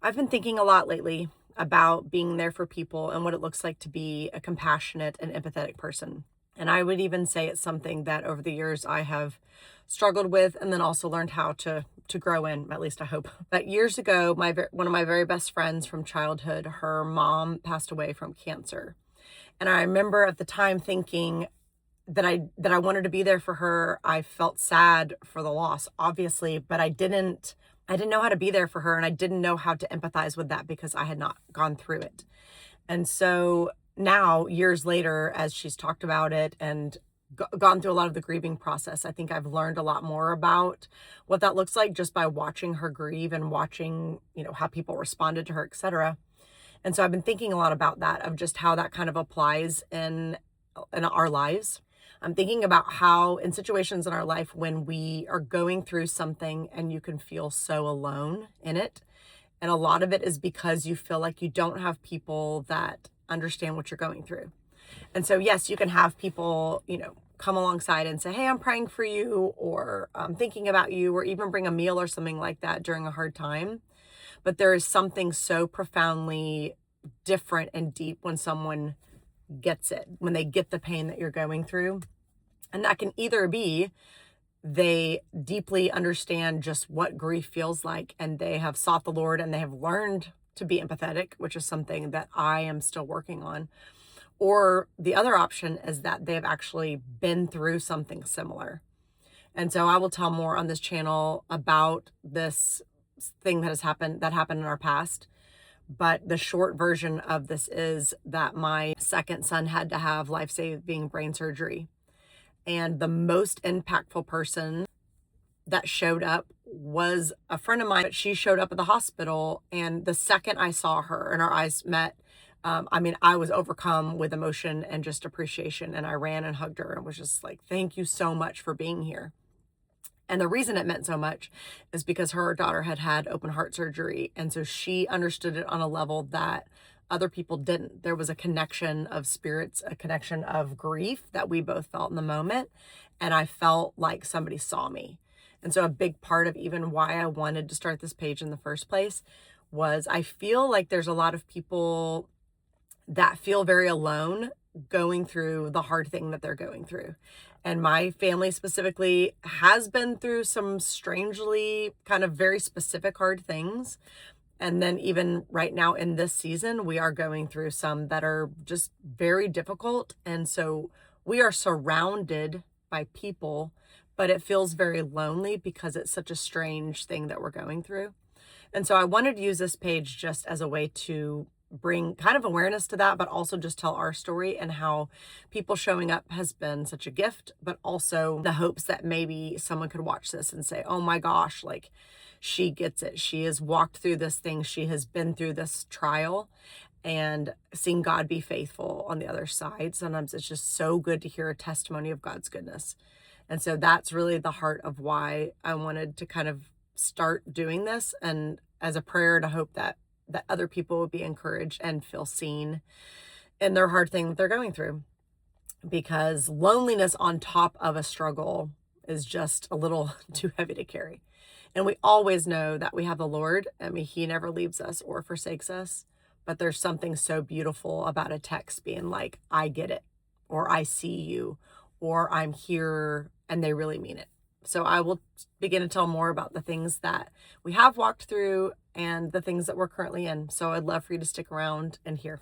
I've been thinking a lot lately about being there for people and what it looks like to be a compassionate and empathetic person. And I would even say it's something that over the years I have struggled with and then also learned how to grow in, at least I hope. But years ago, one of my very best friends from childhood, her mom passed away from cancer. And I remember at the time thinking that I wanted to be there for her. I felt sad for the loss, obviously, but I didn't know how to be there for her, and I didn't know how to empathize with that because I had not gone through it. And so now, years later, as she's talked about it and gone through a lot of the grieving process, I think I've learned a lot more about what that looks like just by watching her grieve and watching, how people responded to her, etc. And so I've been thinking a lot about that, of just how that kind of applies in our lives. I'm thinking about how in situations in our life when we are going through something and you can feel so alone in it. And a lot of it is because you feel like you don't have people that understand what you're going through. And so, yes, you can have people, come alongside and say, hey, I'm praying for you, or I'm thinking about you, or even bring a meal or something like that during a hard time. But there is something so profoundly different and deep when someone gets it, when they get the pain that you're going through. And that can either be they deeply understand just what grief feels like and they have sought the Lord and they have learned to be empathetic, which is something that I am still working on. Or the other option is that they have actually been through something similar. And so I will tell more on this channel about this thing that happened in our past. But the short version of this is that my second son had to have life-saving brain surgery. And the most impactful person that showed up was a friend of mine. But she showed up at the hospital, and the second I saw her and our eyes met, I was overcome with emotion and just appreciation. And I ran and hugged her and was just like, thank you so much for being here. And the reason it meant so much is because her daughter had had open heart surgery. And so she understood it on a level that other people didn't. There was a connection of spirits, a connection of grief that we both felt in the moment. And I felt like somebody saw me. And so a big part of even why I wanted to start this page in the first place was I feel like there's a lot of people that feel very alone going through the hard thing that they're going through. And my family specifically has been through some strangely kind of very specific hard things. And then even right now in this season, we are going through some that are just very difficult. And so we are surrounded by people, but it feels very lonely because it's such a strange thing that we're going through. And so I wanted to use this page just as a way to bring kind of awareness to that, but also just tell our story and how people showing up has been such a gift, but also the hopes that maybe someone could watch this and say, oh my gosh, like she gets it. She has walked through this thing. She has been through this trial and seen God be faithful on the other side. Sometimes it's just so good to hear a testimony of God's goodness. And so that's really the heart of why I wanted to kind of start doing this, and as a prayer to hope that other people would be encouraged and feel seen in their hard thing that they're going through. Because loneliness on top of a struggle is just a little too heavy to carry. And we always know that we have the Lord. I mean, he never leaves us or forsakes us. But there's something so beautiful about a text being like, I get it, or I see you, or I'm here, and they really mean it. So I will begin to tell more about the things that we have walked through and the things that we're currently in. So I'd love for you to stick around and hear.